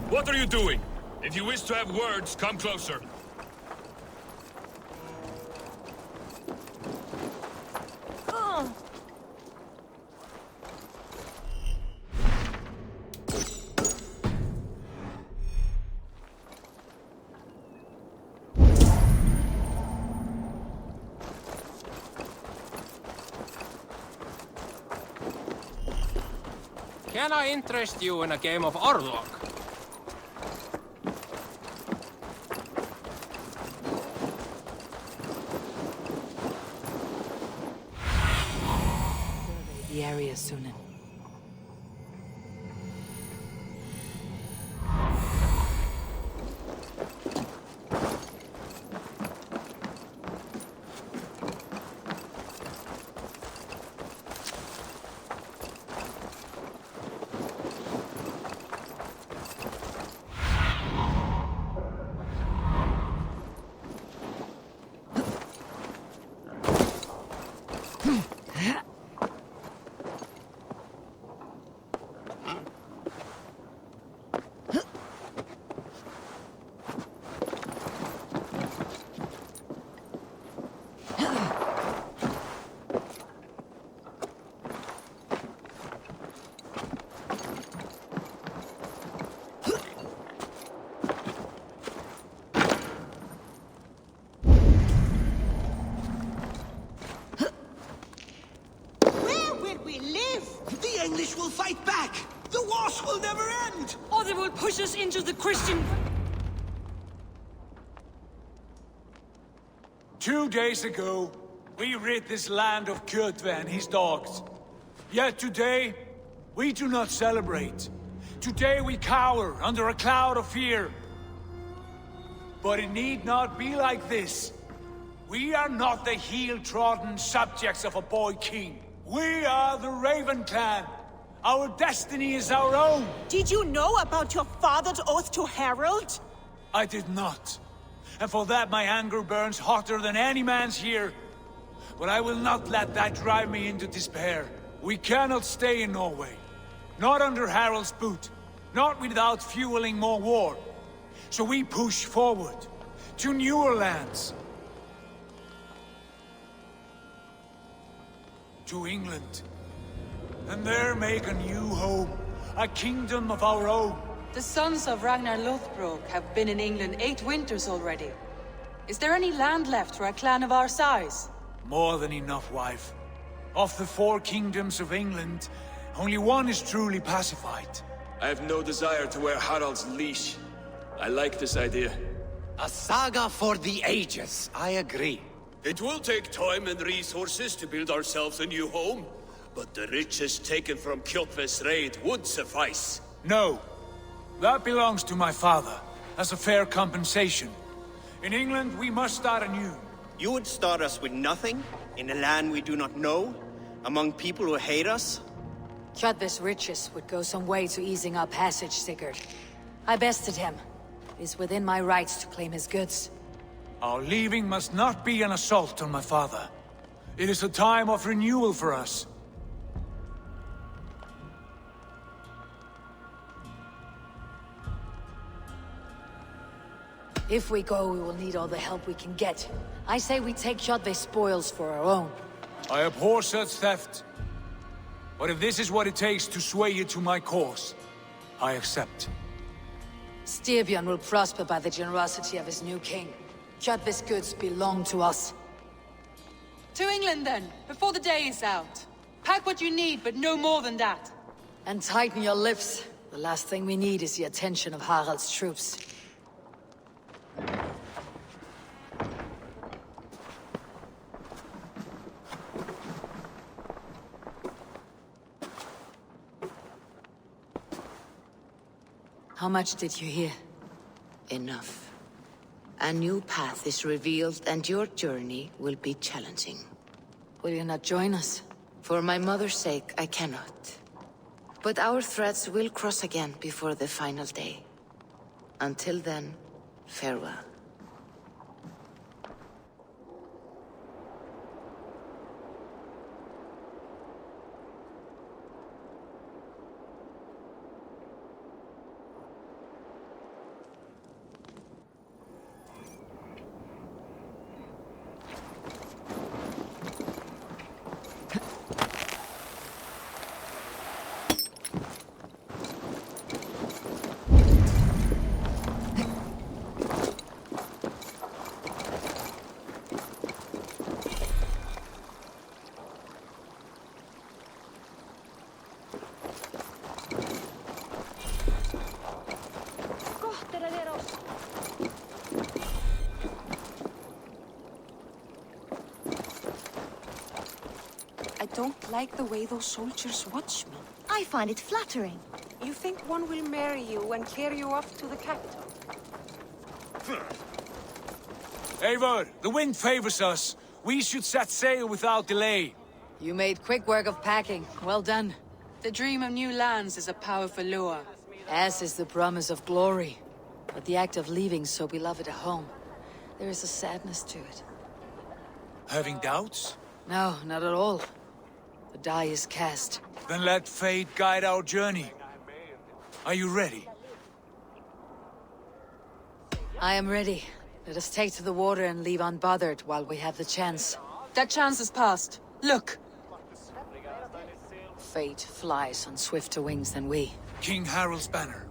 What are you doing? If you wish to have words, come closer. Can I interest you in a game of Orlog? The area soon. The English will fight back! The wars will never end! Or they will push us into the Christian... 2 days ago, we rid this land of Kjotve and his dogs. Yet today, we do not celebrate. Today we cower under a cloud of fear. But it need not be like this. We are not the heel-trodden subjects of a boy king. We are the Raven Clan. Our destiny is our own. Did you know about your father's oath to Harold? I did not. And for that my anger burns hotter than any man's here. But I will not let that drive me into despair. We cannot stay in Norway. Not under Harald's boot. Not without fueling more war. So we push forward. To newer lands. To England. And there make a new home. A kingdom of our own. The sons of Ragnar Lothbrok have been in England 8 winters already. Is there any land left for a clan of our size? More than enough, wife. Of the 4 kingdoms of England, only one is truly pacified. I have no desire to wear Harald's leash. I like this idea. A saga for the ages, I agree. It will take time and resources to build ourselves a new home, but the riches taken from Kjotve's raid would suffice. No. That belongs to my father, as a fair compensation. In England, we must start anew. You would start us with nothing? In a land we do not know? Among people who hate us? Kjotve's riches would go some way to easing our passage, Sigurd. I bested him. It is within my rights to claim his goods. Our leaving must not be an assault on my father. It is a time of renewal for us. If we go, we will need all the help we can get. I say we take Kjotve's spoils for our own. I abhor such theft. But if this is what it takes to sway you to my cause, I accept. Styrbjörn will prosper by the generosity of his new king. Kjotve's goods belong to us. To England, then, before the day is out. Pack what you need, but no more than that. And tighten your lips. The last thing we need is the attention of Harald's troops. How much did you hear? Enough. A new path is revealed, and your journey will be challenging. Will you not join us? For my mother's sake, I cannot. But our threads will cross again before the final day. Until then, farewell. don't like the way those soldiers watch me. I find it flattering. You think one will marry you and carry you off to the capital? Eivor, the wind favors us. We should set sail without delay. You made quick work of packing. Well done. The dream of new lands is a powerful lure. As is the promise of glory. But the act of leaving so beloved a home, there is a sadness to it. Having doubts? No, not at all. The die is cast. Then let fate guide our journey. Are you ready? I am ready. Let us take to the water and leave unbothered while we have the chance. That chance is past. Look! Fate flies on swifter wings than we. King Harald's banner.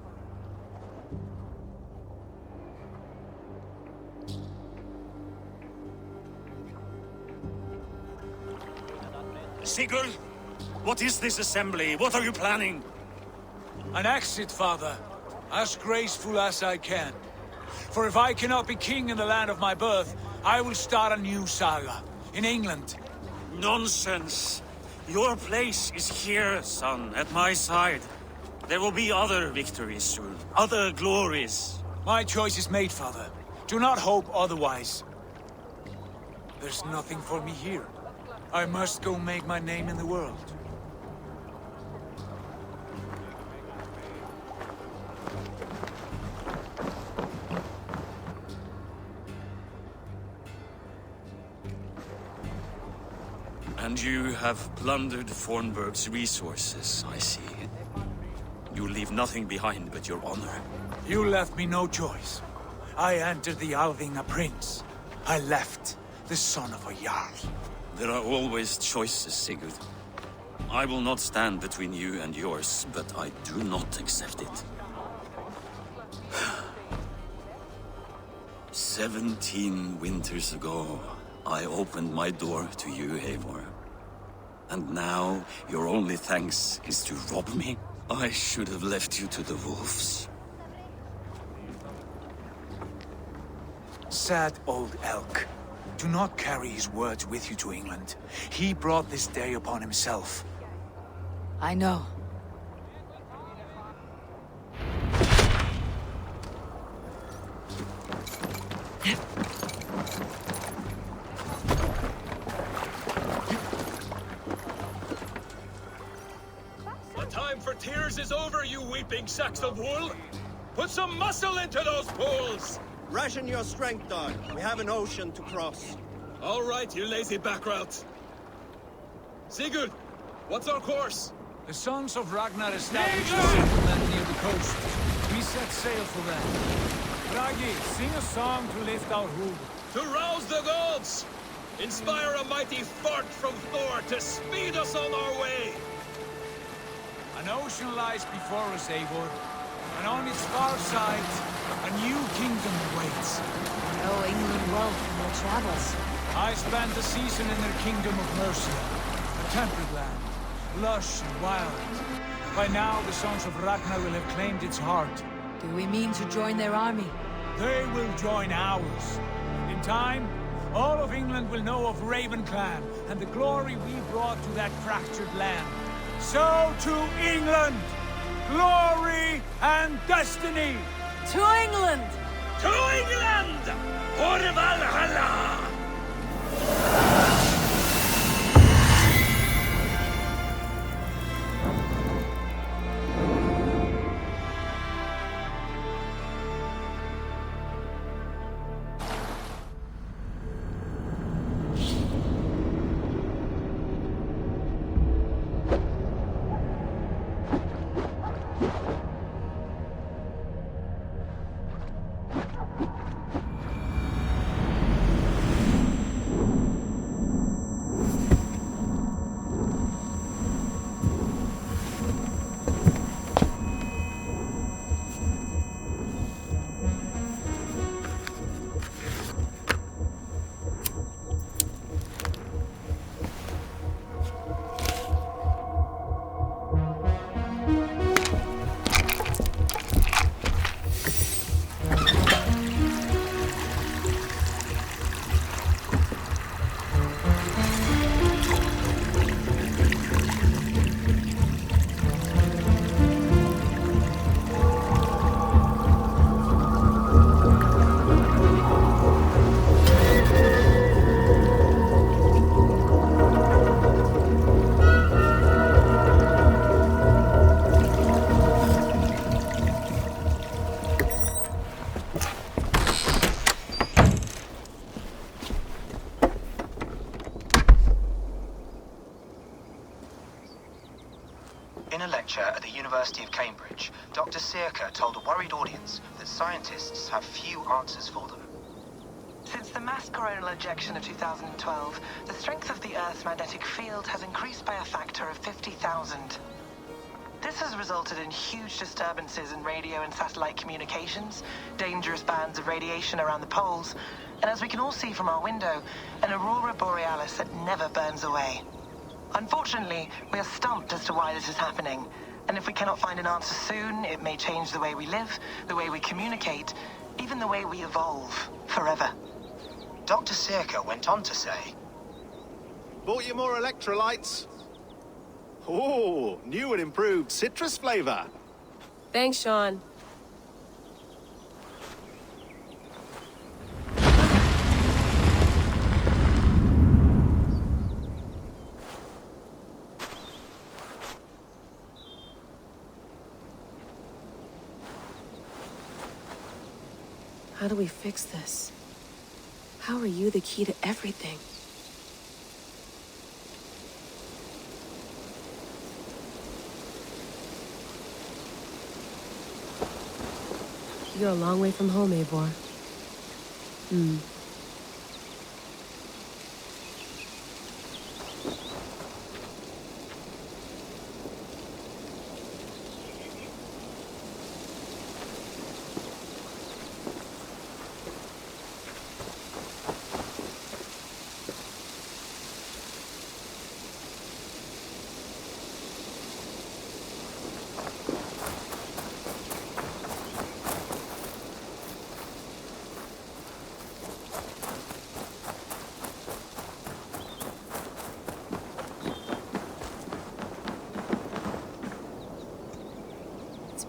Sigurd, what is this assembly? What are you planning? An exit, father. As graceful as I can. For if I cannot be king in the land of my birth, I will start a new saga. In England. Nonsense. Your place is here, son, at my side. There will be other victories soon. Other glories. My choice is made, father. Do not hope otherwise. There's nothing for me here. I must go make my name in the world. And you have plundered Fornburg's resources, I see. You leave nothing behind but your honor. You left me no choice. I entered the Alving a prince. I left the son of a Jarl. There are always choices, Sigurd. I will not stand between you and yours, but I do not accept it. 17 winters ago, I opened my door to you, Eivor. And now, your only thanks is to rob me? I should have left you to the wolves. Sad old elk. Do not carry his words with you to England. He brought this day upon himself. I know. The time for tears is over, you weeping sacks of wool! Put some muscle into those pulls! Ration your strength, dog. We have an ocean to cross. All right, you lazy backrout. Sigurd, what's our course? The sons of Ragnar established a settlement near the coast. We set sail for them. Bragi, sing a song to lift our hood. To rouse the gods! Inspire a mighty fart from Thor to speed us on our way! An ocean lies before us, Eivor. And on its far side, a new kingdom awaits. You know England well from your travels. I spent a season in their kingdom of Mercia. A temperate land, lush and wild. By now, the sons of Ragnar will have claimed its heart. Do we mean to join their army? They will join ours. In time, all of England will know of Ravenclan and the glory we brought to that fractured land. So to England! Glory and destiny! To England! To England! For Valhalla! In a lecture at the University of Cambridge, Dr. Circa told a worried audience that scientists have few answers for them. Since the mass coronal ejection of 2012, the strength of the Earth's magnetic field has increased by a factor of 50,000. This has resulted in huge disturbances in radio and satellite communications, dangerous bands of radiation around the poles, and as we can all see from our window, an aurora borealis that never burns away. Unfortunately, we are stumped as to why this is happening, and if we cannot find an answer soon, it may change the way we live, the way we communicate, even the way we evolve, forever. Dr. Circa went on to say, "Bought you more electrolytes? Oh, new and improved citrus flavor." Thanks, Sean. How do we fix this? How are you the key to everything? You're a long way from home, Eivor.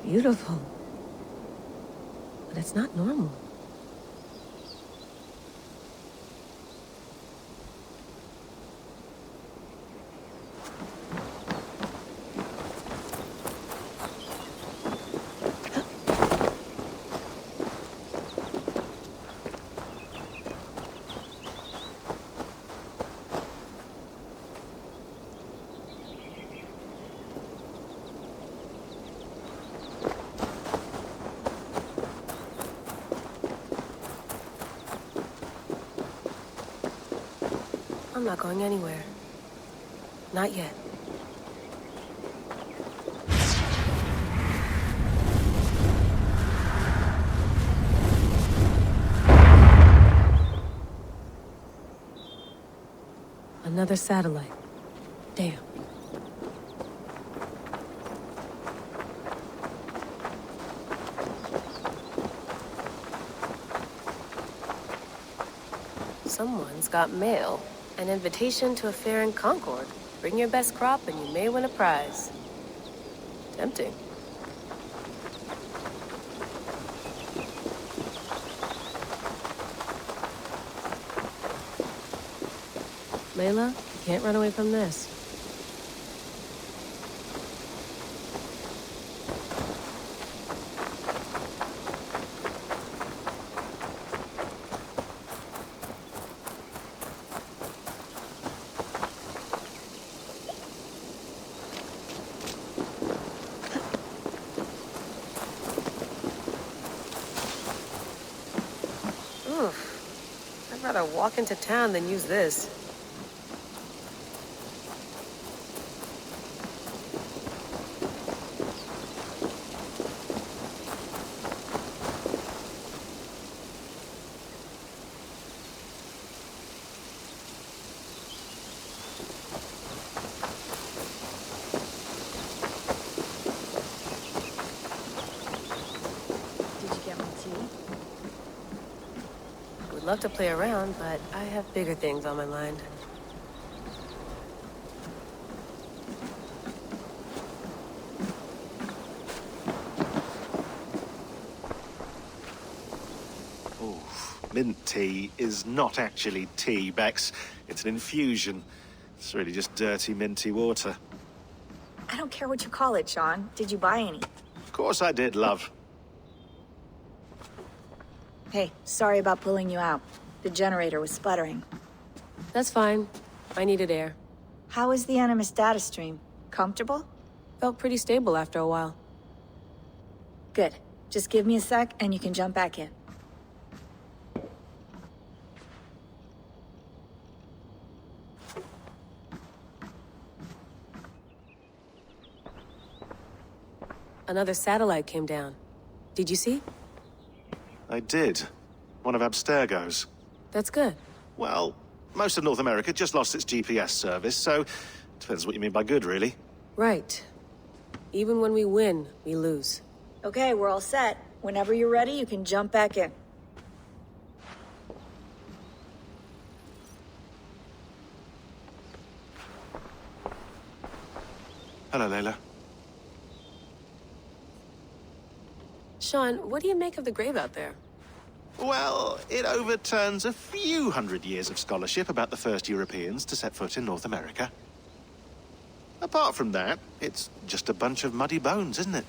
Beautiful. But it's not normal. I'm not going anywhere. Not yet. Another satellite. Damn. Someone's got mail. An invitation to a fair in Concord. Bring your best crop and you may win a prize. Tempting. Layla, you can't run away from this. I'd rather walk into town than use this. Love to play around, but I have bigger things on my mind. Oh, mint tea is not actually tea, Bex. It's an infusion. It's really just dirty, minty water. I don't care what you call it, Sean. Did you buy any? Of course I did, love. Hey, sorry about pulling you out. The generator was sputtering. That's fine. I needed air. How is the Animus data stream? Comfortable? Felt pretty stable after a while. Good. Just give me a sec and you can jump back in. Another satellite came down. Did you see? I did. One of Abstergo's. That's good. Well, most of North America just lost its GPS service, so depends what you mean by good, really. Right. Even when we win, we lose. Okay, we're all set. Whenever you're ready, you can jump back in. Hello, Layla. Sean, what do you make of the grave out there? Well, it overturns a few hundred years of scholarship about the first Europeans to set foot in North America. Apart from that, it's just a bunch of muddy bones, isn't it?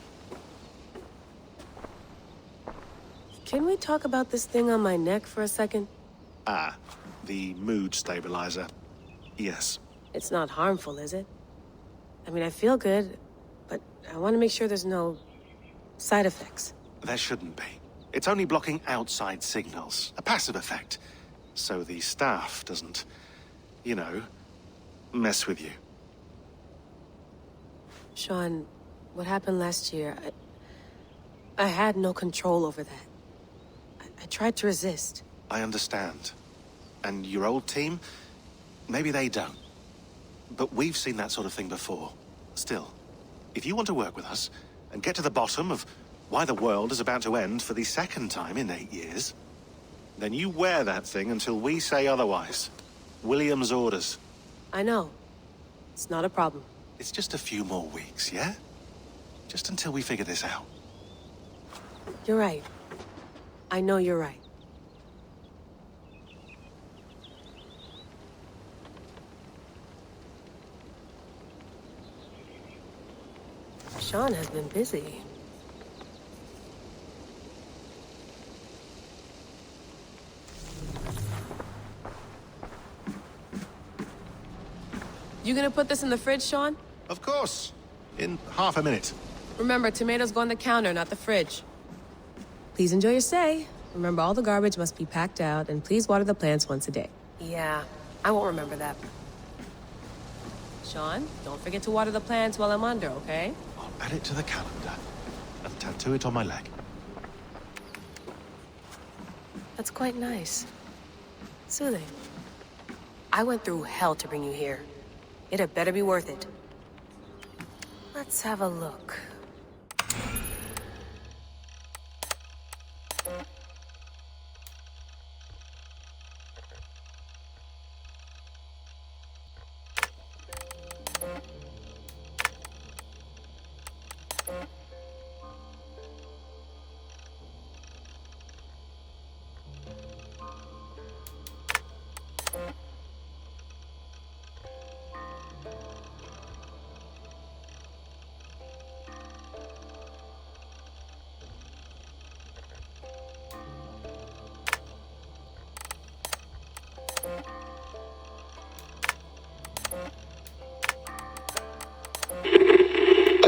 Can we talk about this thing on my neck for a second? Ah, the mood stabilizer. Yes. It's not harmful, is it? I mean, I feel good, but I want to make sure there's no side effects. There shouldn't be. It's only blocking outside signals, a passive effect. So the staff doesn't, you know, mess with you. Sean, what happened last year, I had no control over that. I tried to resist. I understand. And your old team, maybe they don't. But we've seen that sort of thing before. Still, if you want to work with us and get to the bottom of why the world is about to end for the second time in 8 years, then you wear that thing until we say otherwise. William's orders. I know. It's not a problem. It's just a few more weeks, yeah? Just until we figure this out. You're right. I know you're right. Sean has been busy. You gonna put this in the fridge, Sean? Of course. In half a minute. Remember, tomatoes go on the counter, not the fridge. Please enjoy your stay. Remember, all the garbage must be packed out, and please water the plants once a day. Yeah, I won't remember that. Sean, don't forget to water the plants while I'm under, okay? I'll add it to the calendar and tattoo it on my leg. That's quite nice. Soothing. I went through hell to bring you here. It had better be worth it. Let's have a look.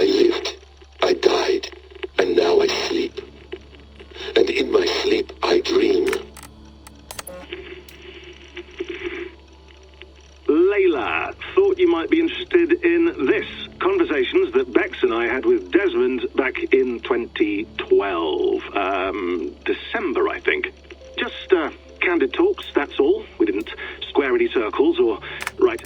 I lived, I died, and now I sleep. And in my sleep I dream. Layla, thought you might be interested in this. Conversations that Bex and I had with Desmond back in 2012. December, I think. Just, candid talks, that's all. We didn't square any circles or... Right.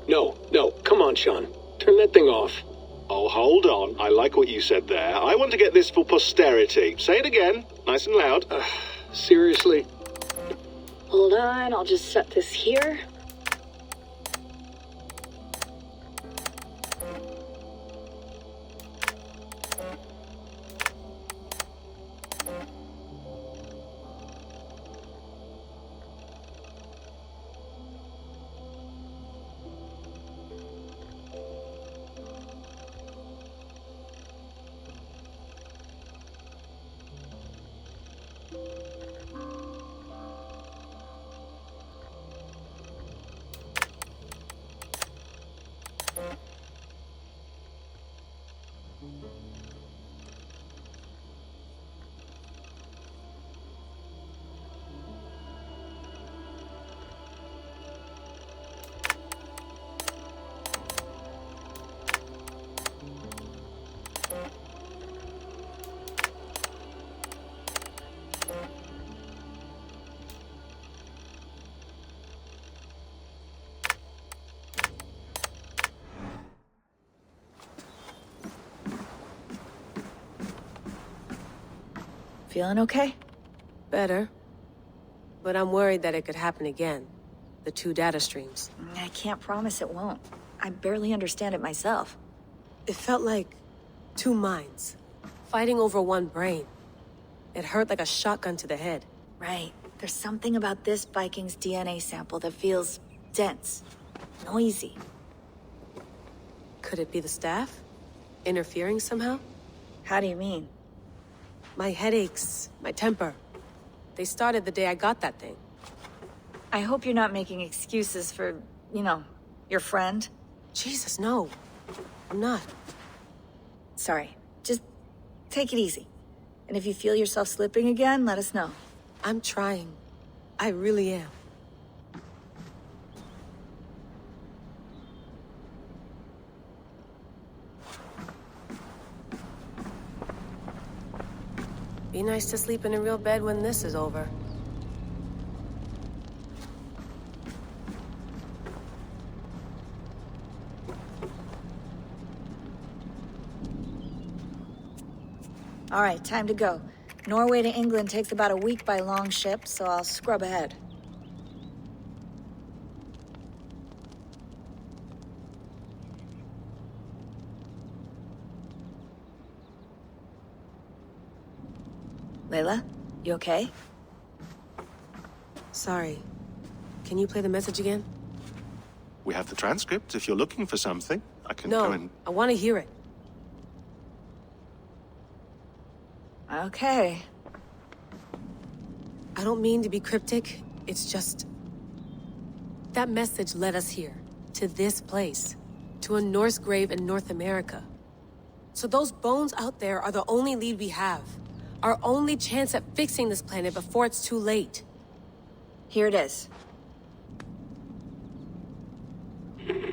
No, come on, Sean. Turn that thing off. Oh, hold on. I like what you said there. I want to get this for posterity. Say it again, nice and loud. Seriously? Hold on, I'll just set this here. Feeling okay? Better. But I'm worried that it could happen again. The 2 data streams. I can't promise it won't. I barely understand it myself. It felt like 2 minds, fighting over 1 brain. It hurt like a shotgun to the head. Right. There's something about this Viking's DNA sample that feels dense, noisy. Could it be the staff? Interfering somehow? How do you mean? My headaches, my temper. They started the day I got that thing. I hope you're not making excuses for, you know, your friend. Jesus, no. I'm not. Sorry. Just take it easy. And if you feel yourself slipping again, let us know. I'm trying. I really am. Be nice to sleep in a real bed when this is over. All right, time to go. Norway to England takes about a week by long ship, so I'll scrub ahead. Layla, you okay? Sorry. Can you play the message again? We have the transcript. If you're looking for something, I can No, go and... I want to hear it. Okay. I don't mean to be cryptic. It's just... that message led us here. To this place. To a Norse grave in North America. So those bones out there are the only lead we have. Our only chance at fixing this planet before it's too late. Here it is.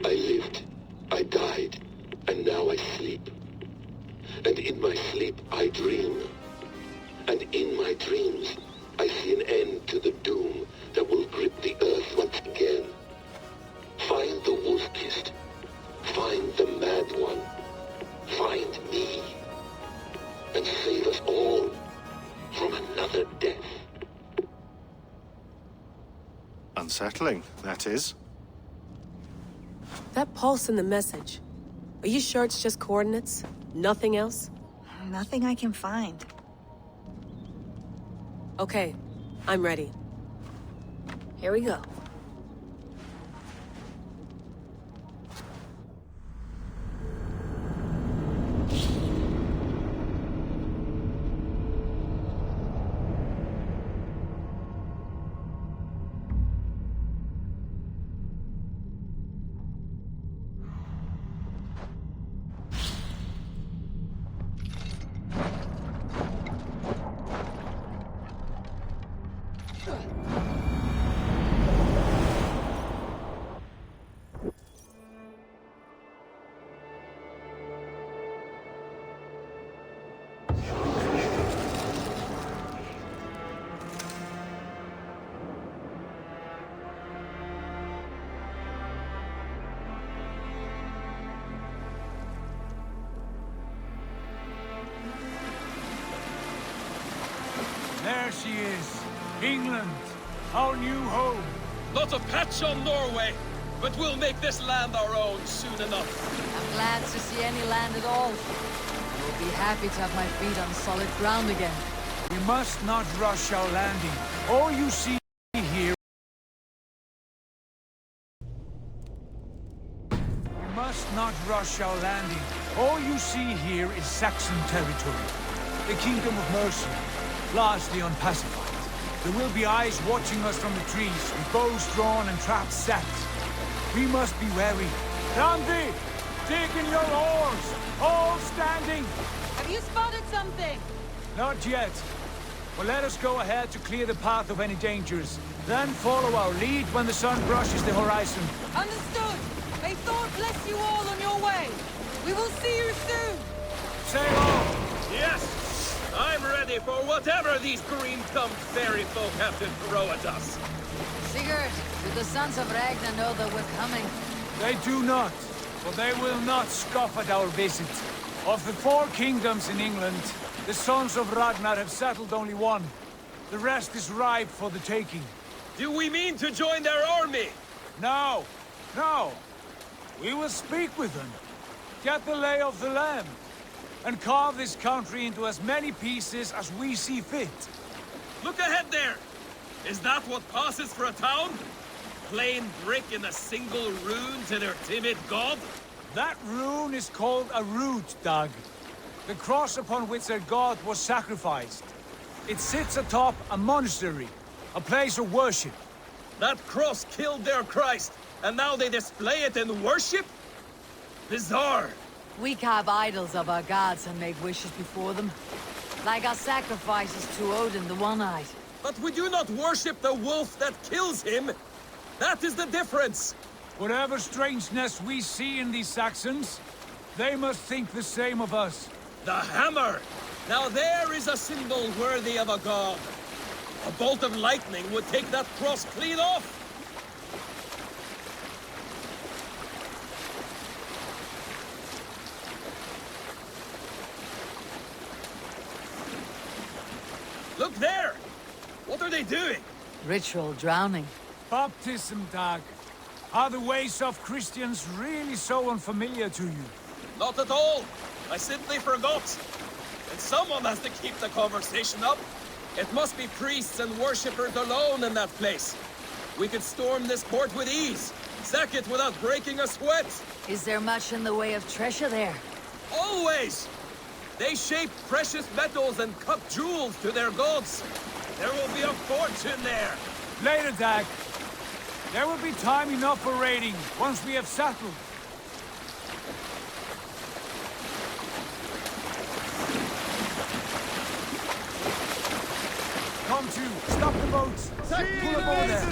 I lived, I died, and now I sleep. And in my sleep I dream. And in my dreams I see an end to the doom that will grip the earth once again. Find the wolf-kissed. Find the mad one. Find me. And save us all from another death. Unsettling, that is. That pulse in the message. Are you sure it's just coordinates? Nothing else? Nothing I can find. Okay, I'm ready. Here we go. There she is. England, our new home. Not a patch on Norway, but we'll make this land our own soon enough. I'm glad to see any land at all. I will be happy to have my feet on solid ground again. We must not rush our landing. All you see here... We must not rush our landing. All you see here is Saxon territory. The Kingdom of Mercia, largely unpacified. There will be eyes watching us from the trees, with bows drawn and traps set. We must be wary. Randi! Dig in your oars! All standing! Have you spotted something? Not yet. But let us go ahead to clear the path of any dangers. Then follow our lead when the sun brushes the horizon. Understood. May Thor bless you all on your way. We will see you soon. Sail on! Yes! I'm ready for whatever these green-thumbed fairy folk have to throw at us. Sigurd, do the sons of Ragnar know that we're coming? They do not, but they will not scoff at our visit. Of the 4 kingdoms in England, the sons of Ragnar have settled only one. The rest is ripe for the taking. Do we mean to join their army? No, no. We will speak with them, get the lay of the land, and carve this country into as many pieces as we see fit. Look ahead there! Is that what passes for a town? Plain brick in a single rune to their timid god? That rune is called a root, Dag. The cross upon which their god was sacrificed. It sits atop a monastery, a place of worship. That cross killed their Christ, and now they display it in worship? Bizarre. We carve idols of our gods and make wishes before them. Like our sacrifices to Odin the One-Eyed. But we do not worship the wolf that kills him. That is the difference. Whatever strangeness we see in these Saxons, they must think the same of us. The hammer! Now there is a symbol worthy of a god. A bolt of lightning would take that cross clean off. Look there! What are they doing? Ritual drowning. Baptism, Dag. Are the ways of Christians really so unfamiliar to you? Not at all. I simply forgot. And someone has to keep the conversation up. It must be priests and worshippers alone in that place. We could storm this port with ease. Sack it without breaking a sweat. Is there much in the way of treasure there? Always! They shape precious metals and cut jewels to their gods. There will be a fortune there. Later, Dag. There will be time enough for raiding once we have settled. Come to, stop the boats. Pull aboard there.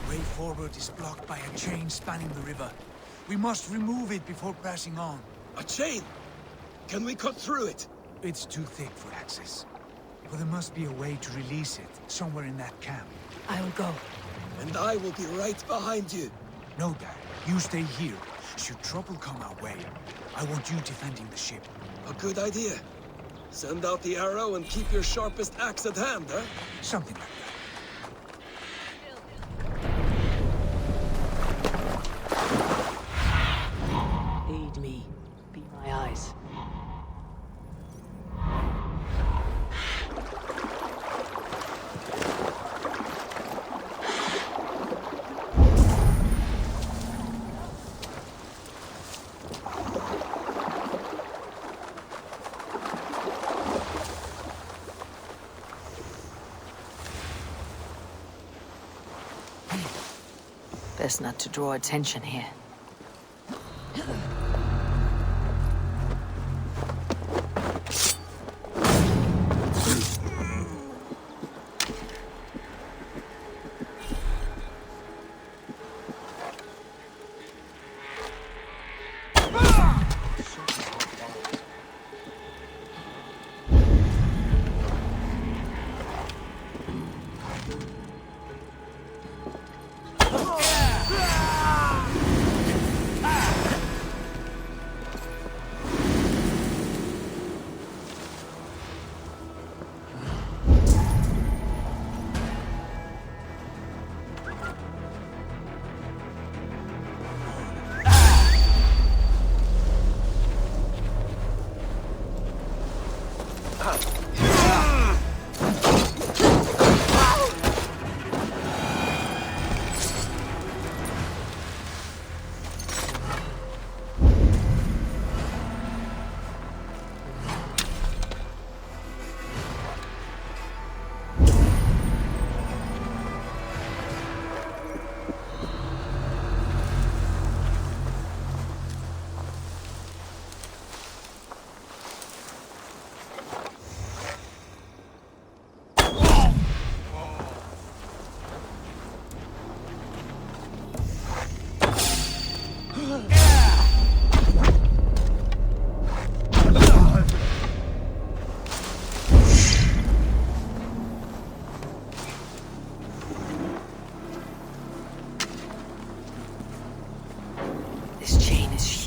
Way forward is blocked by a chain spanning the river. We must remove it before pressing on. A chain? Can we cut through it? It's too thick for access. But there must be a way to release it, somewhere in that camp. I will go. And I will be right behind you. No, Dad. You stay here. Should trouble come our way, I want you defending the ship. A good idea. Send out the arrow and keep your sharpest axe at hand, huh? Something like that. Aid me. Be my eyes. Best not to draw attention here.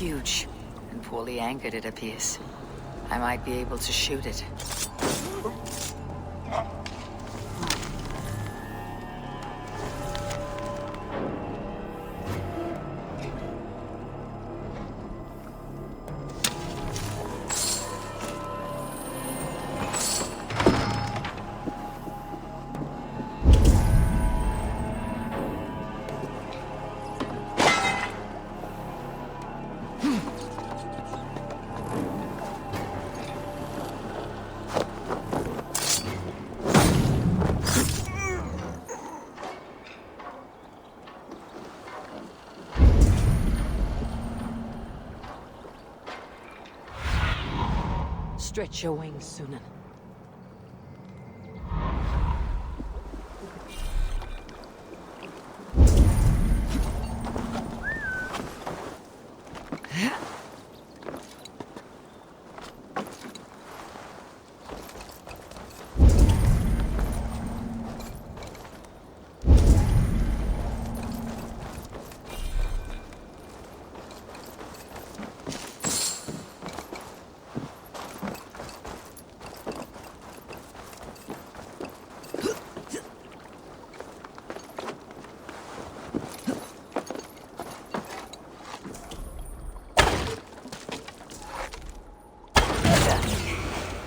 huge, and poorly anchored it appears. I might be able to shoot it. Stretch your wings, Sunan.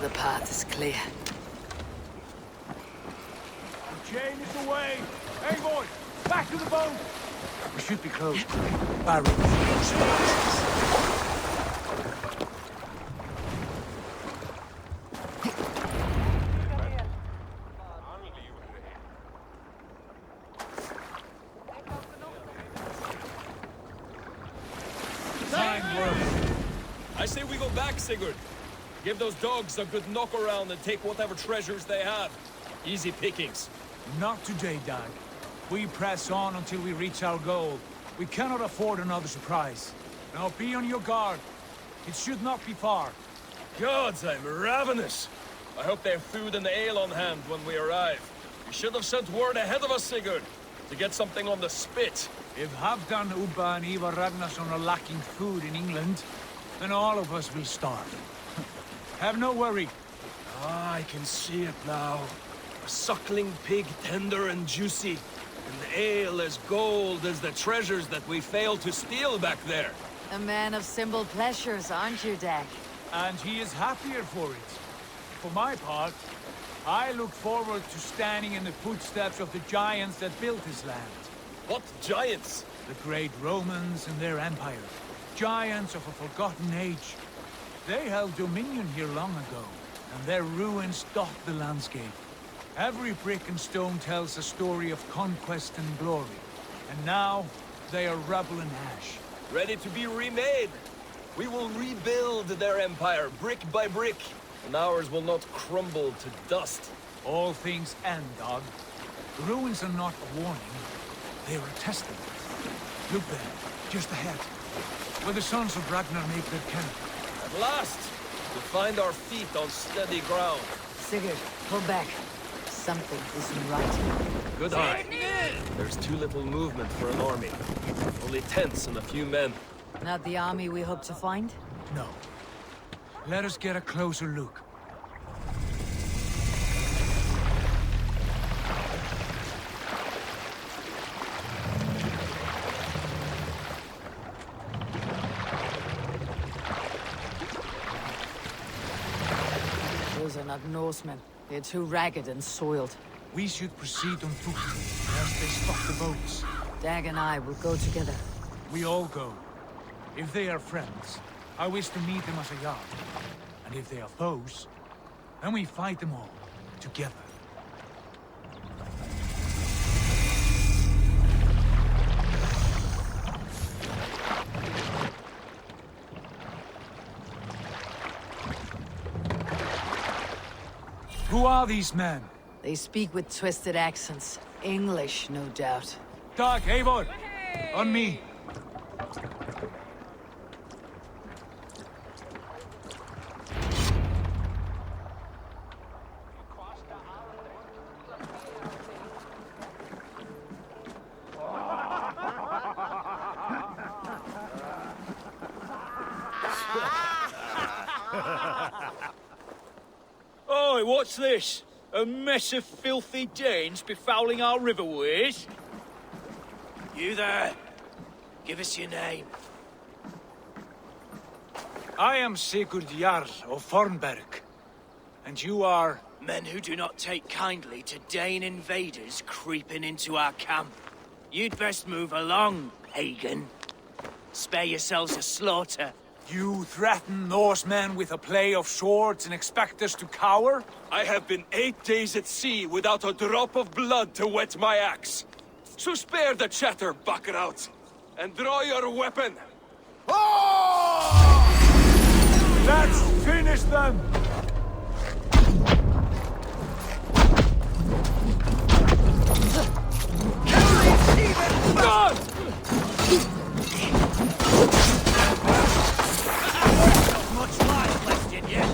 The path is clear. The chain is away! Hey, boy! Back to the boat! We should be close. Barry. I say we go back, Sigurd. Give those dogs a good knock around and take whatever treasures they have. Easy pickings. Not today, Dag. We press on until we reach our goal. We cannot afford another surprise. Now be on your guard. It should not be far. Gods, I'm ravenous. I hope they have food and ale on hand when we arrive. You should have sent word ahead of us, Sigurd, to get something on the spit. If Halfdan, Ubba and Ivar Ragnarsson are lacking food in England, then all of us will starve. Have no worry. Ah, I can see it now. A suckling pig, tender and juicy. And ale as gold as the treasures that we failed to steal back there. A man of simple pleasures, aren't you, Dag? And he is happier for it. For my part, I look forward to standing in the footsteps of the giants that built this land. What giants? The great Romans and their empire. Giants of a forgotten age. They held dominion here long ago, and their ruins dot the landscape. Every brick and stone tells a story of conquest and glory. And now, they are rubble and ash. Ready to be remade. We will rebuild their empire, brick by brick, and ours will not crumble to dust. All things end, Dog. The ruins are not a warning. They are a testament. Look there, just ahead, where the sons of Ragnar make their camp. At last, we find our feet on steady ground. Sigurd, pull back. Something isn't right. Good eye. There's too little movement for an army. Only tents and a few men. Not the army we hope to find? No. Let us get a closer look. Those are not Norsemen. They're too ragged and soiled. We should proceed on foot, as they stop the boats. Dag and I will go together. We all go. If they are friends, I wish to meet them as a yard. And if they are foes, then we fight them all, together. Who are these men? They speak with twisted accents. English, no doubt. Dag, Eivor! On me! Oi, what's this? A mess of filthy Danes befouling our riverways? You there. Give us your name. I am Sigurd Jarl of Fornberg. And you are... Men who do not take kindly to Dane invaders creeping into our camp. You'd best move along, pagan. Spare yourselves a slaughter. You threaten Norsemen with a play of swords and expect us to cower? I have been 8 days at sea without a drop of blood to wet my axe. So spare the chatter, Baccarat, and draw your weapon. Let's finish them! God! Much life left in you.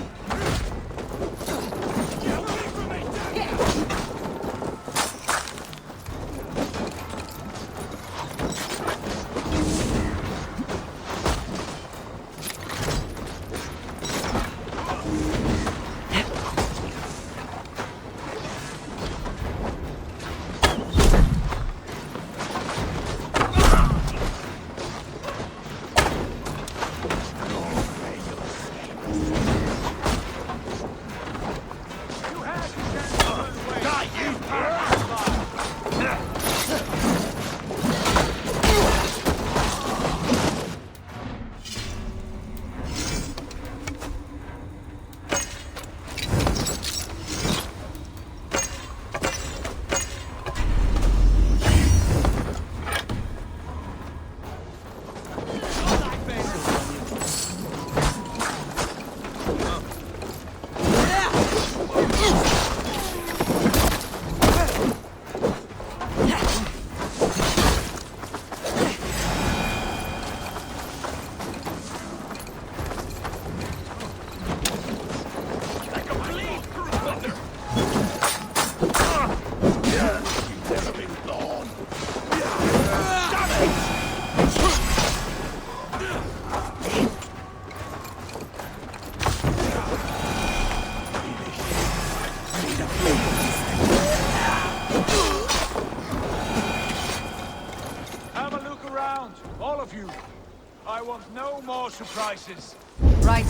I want no more surprises. Right.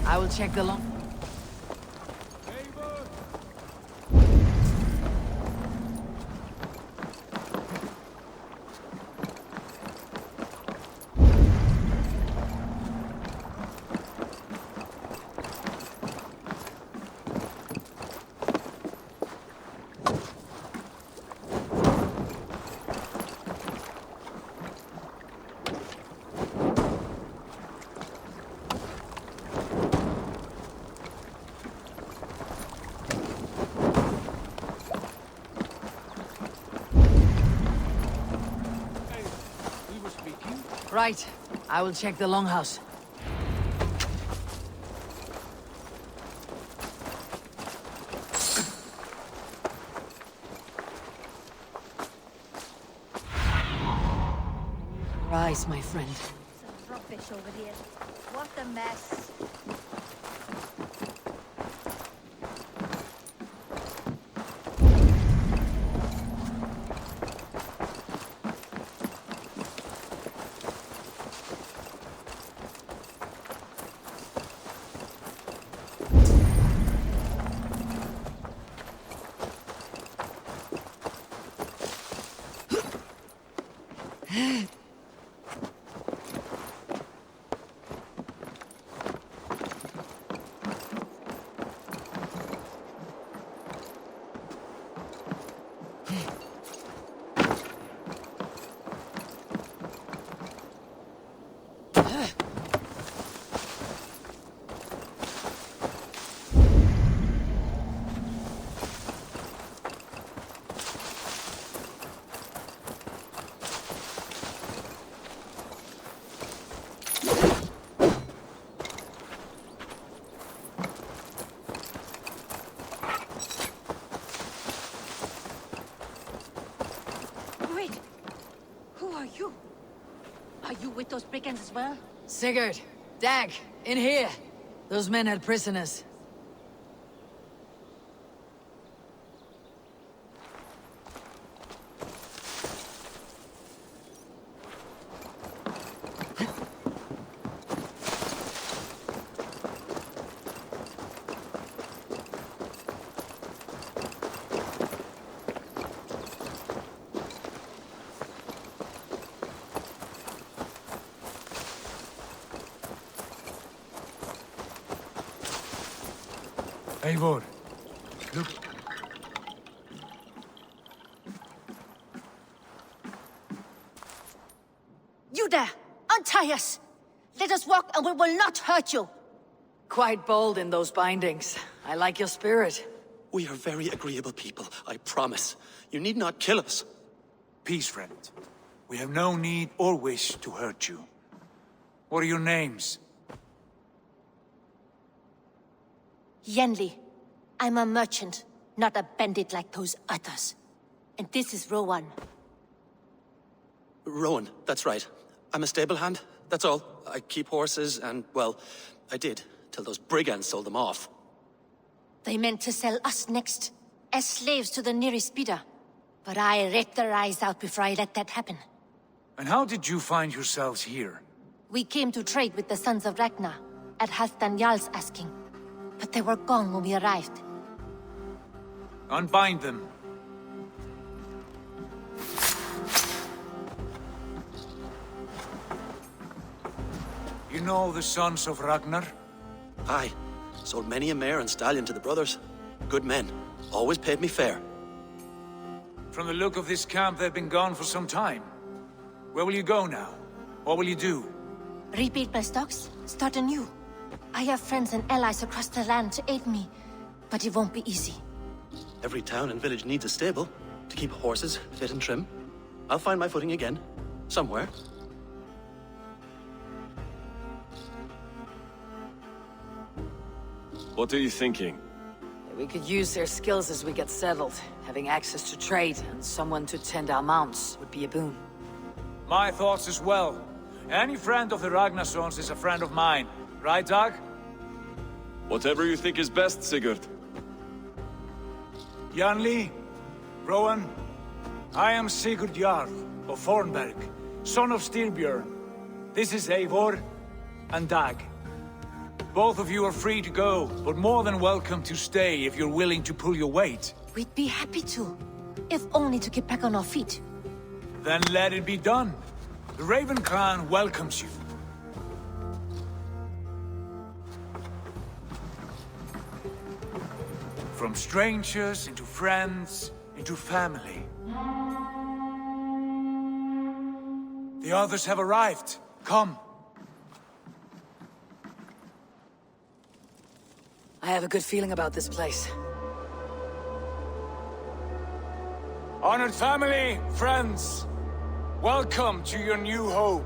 I will check the long... Right. I will check the longhouse. Rise, my friend. Some rubbish over here. What a mess. Wait! Who are you? Are you with those brigands as well? Sigurd! Dag! In here. Those men had prisoners. Eivor, look. You there! Untie us! Let us walk and we will not hurt you! Quite bold in those bindings. I like your spirit. We are very agreeable people, I promise. You need not kill us. Peace, friend. We have no need or wish to hurt you. What are your names? Yenli. I'm a merchant, not a bandit like those others. And this is Rowan. Rowan, that's right. I'm a stable hand, that's all. I keep horses and, well, I did, till those brigands sold them off. They meant to sell us next, as slaves to the nearest bidder. But I ripped their eyes out before I let that happen. And how did you find yourselves here? We came to trade with the Sons of Ragnar, at Halfdan Jarl's asking. But they were gone when we arrived. Unbind them. You know the Sons of Ragnar? Aye. Sold many a mare and stallion to the brothers. Good men. Always paid me fair. From the look of this camp, they've been gone for some time. Where will you go now? What will you do? Rebuild my stocks, start anew. I have friends and allies across the land to aid me, but it won't be easy. Every town and village needs a stable to keep horses fit and trim. I'll find my footing again. Somewhere. What are you thinking? We could use their skills as we get settled. Having access to trade and someone to tend our mounts would be a boon. My thoughts as well. Any friend of the Ragnarsons is a friend of mine. Right, Dag? Whatever you think is best, Sigurd. Janli, Rowan, I am Sigurd Jarl of Fornberg, son of Styrbjörn. This is Eivor and Dag. Both of you are free to go, but more than welcome to stay if you're willing to pull your weight. We'd be happy to, if only to get back on our feet. Then let it be done. The Raven Clan welcomes you. From strangers, into friends, into family. The others have arrived. Come. I have a good feeling about this place. Honored family, friends, welcome to your new home.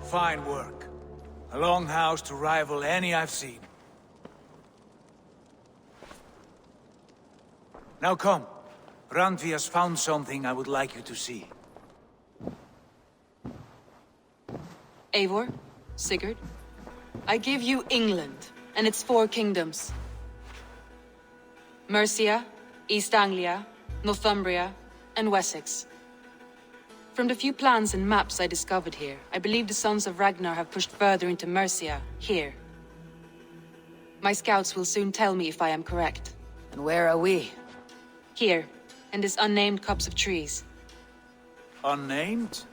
Fine work. A longhouse to rival any I've seen. Now come. Randvi has found something I would like you to see. Eivor, Sigurd, I give you England and its 4 kingdoms. Mercia, East Anglia, Northumbria, and Wessex. From the few plans and maps I discovered here, I believe the Sons of Ragnar have pushed further into Mercia, here. My scouts will soon tell me if I am correct. And where are we? Here, in this unnamed copse of trees. Unnamed?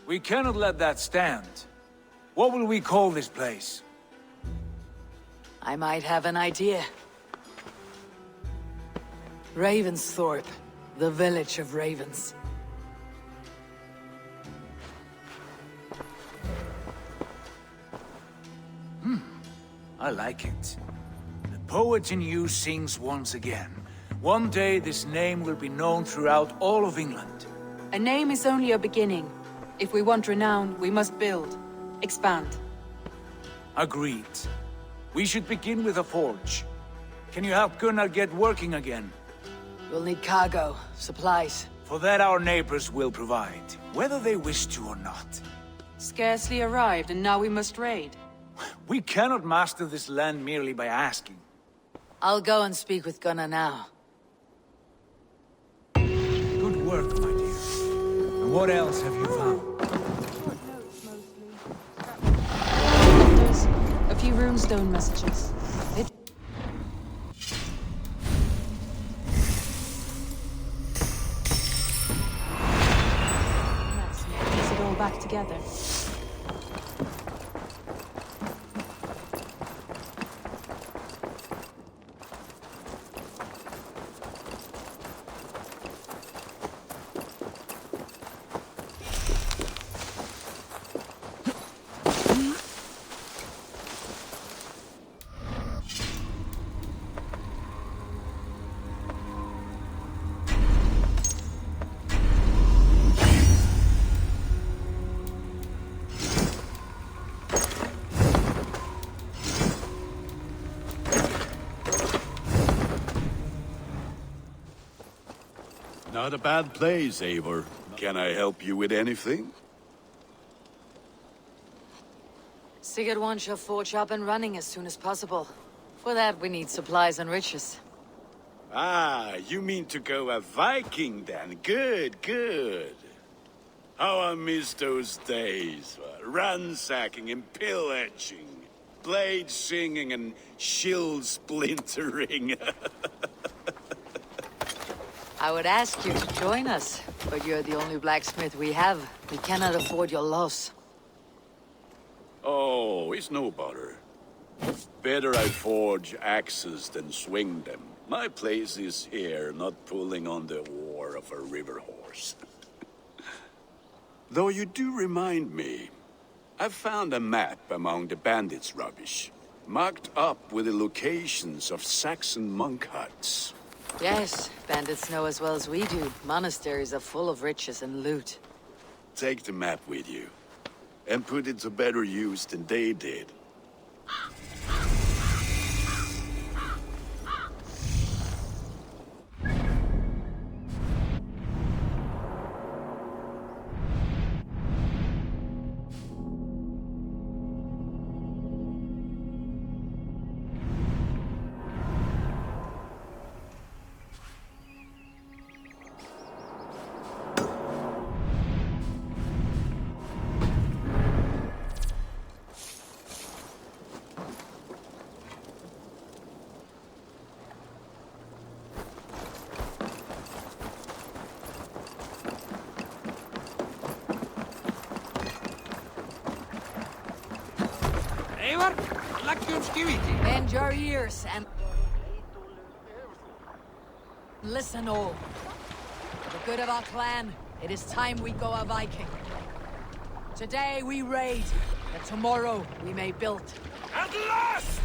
We cannot let that stand. What will we call this place? I might have an idea. Ravensthorpe, the village of ravens. I like it. The poet in you sings once again. One day this name will be known throughout all of England. A name is only a beginning. If we want renown, we must build, expand. Agreed. We should begin with a forge. Can you help Gunnar get working again? We'll need cargo, supplies. For that our neighbors will provide, whether they wish to or not. Scarcely arrived, and now we must raid. We cannot master this land merely by asking. I'll go and speak with Gunnar now. Good work, my dear. And what else have you found? There's a few runestone messages. Piece it all back together. Not a bad place, Eivor. Can I help you with anything? Sigurd wants your forge up and running as soon as possible. For that, we need supplies and riches. Ah, you mean to go a Viking then? Good, good. How I miss those days. Ransacking and pillaging. Blade singing and shield splintering. I would ask you to join us, but you're the only blacksmith we have. We cannot afford your loss. Oh, it's no bother. Better I forge axes than swing them. My place is here, not pulling on the oar of a river horse. Though you do remind me, I found a map among the bandits' rubbish, marked up with the locations of Saxon monk huts. Yes, bandits know as well as we do. Monasteries are full of riches and loot. Take the map with you, and put it to better use than they did. Bend your ears and listen all. For the good of our clan, it is time we go a Viking. Today we raid, and tomorrow we may build. At last!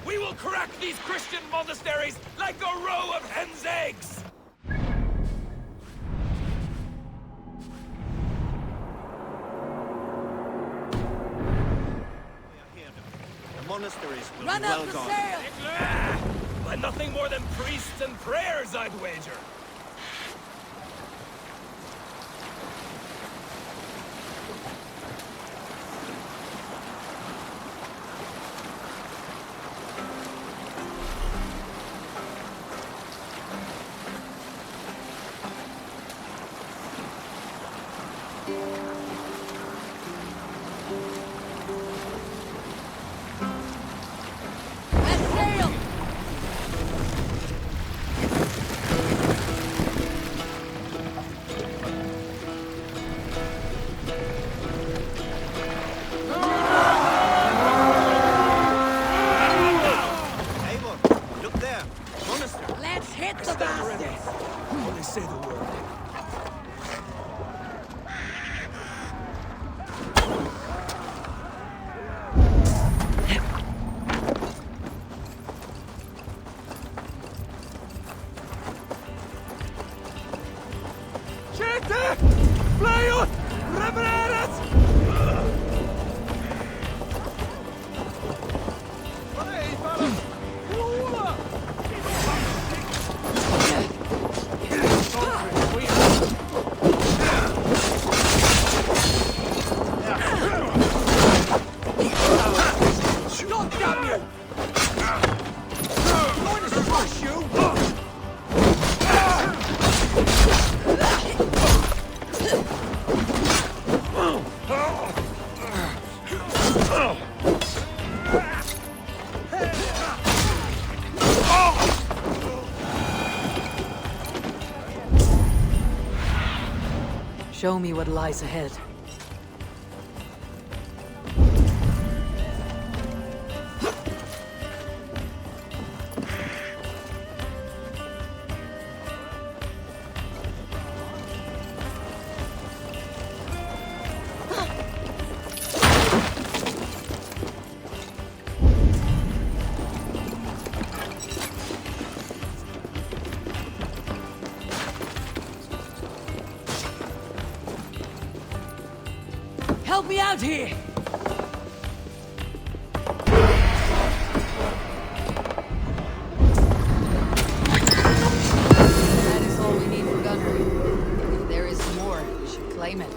We will crack these Christian monasteries like a row of hen's eggs! Monasteries will Run be up well the gone. sail! By nothing more than priests and prayers, I'd wager. Let's hit the bastards! Only say the word. Siete! Flejut! Revererat! Hej, Valhalla! Hula! God damn you! Going to smash you! Show me what lies ahead. Help me out here! That is all we need for gunnery. If there is more, we should claim it.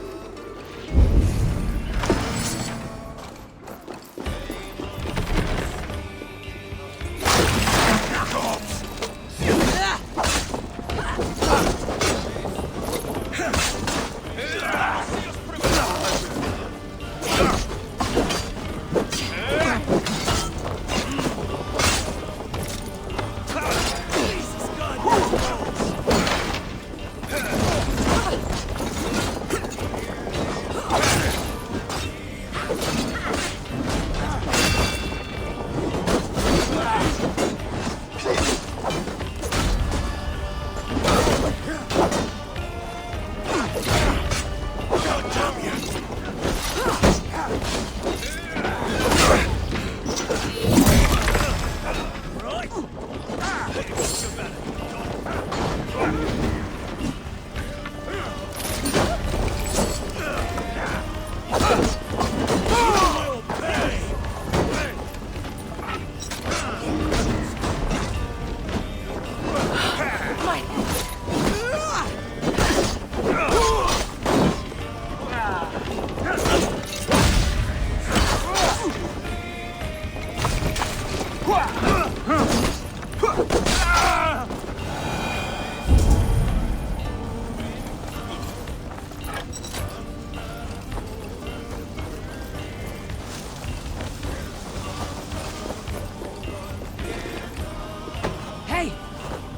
Hey!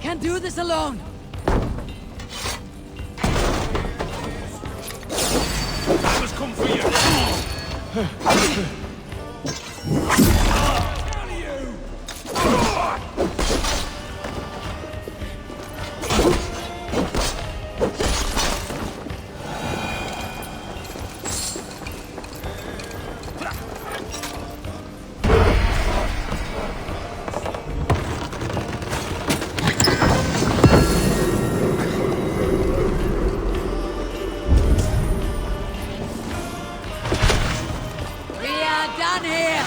Can't do this alone! I must come for you! Done here!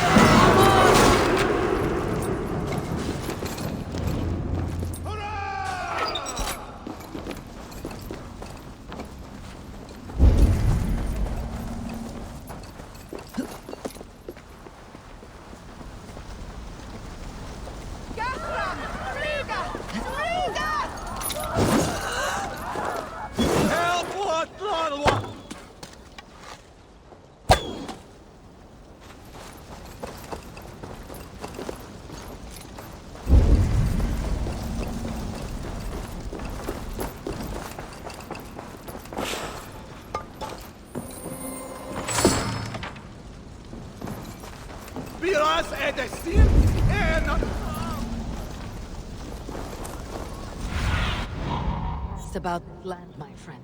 Paz es decir, It's about land, my friend.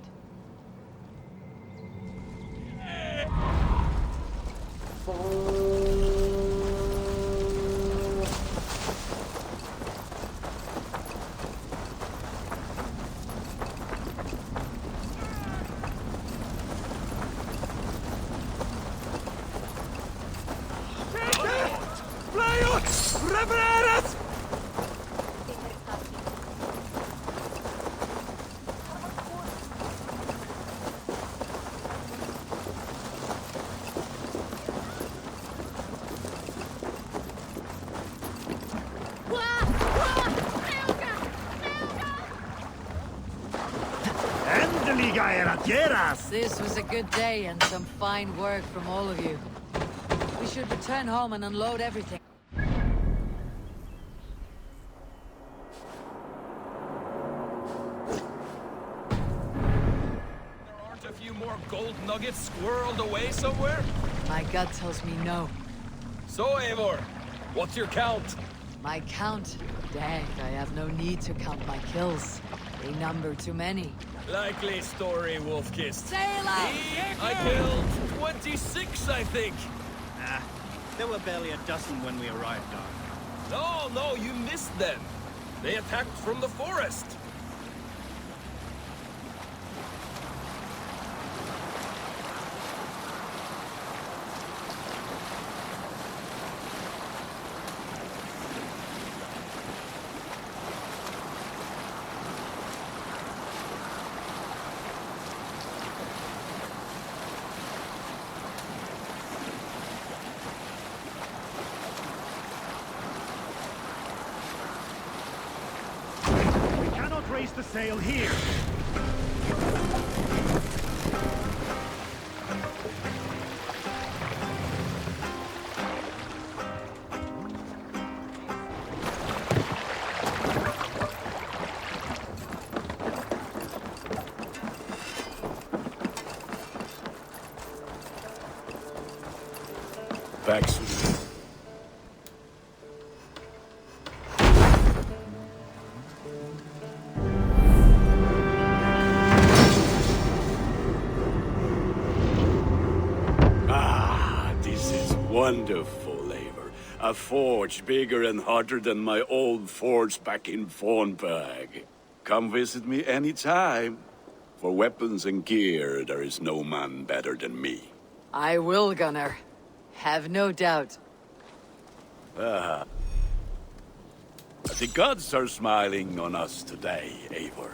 This was a good day and some fine work from all of you. We should return home and unload everything. There aren't a few more gold nuggets squirreled away somewhere? My gut tells me no. So, Eivor, what's your count? My count? Dang, I have no need to count my kills. They number too many. Likely story, Wolfkist. Sail out! I killed 26, I think. Nah, there were barely a dozen when we arrived, Don. No, you missed them. They attacked from the forest. Raise the sail here. Back soon. Wonderful, Eivor. A forge bigger and hotter than my old forge back in Fornburg. Come visit me anytime. For weapons and gear, there is no man better than me. I will, Gunnar. Have no doubt. The gods are smiling on us today, Eivor.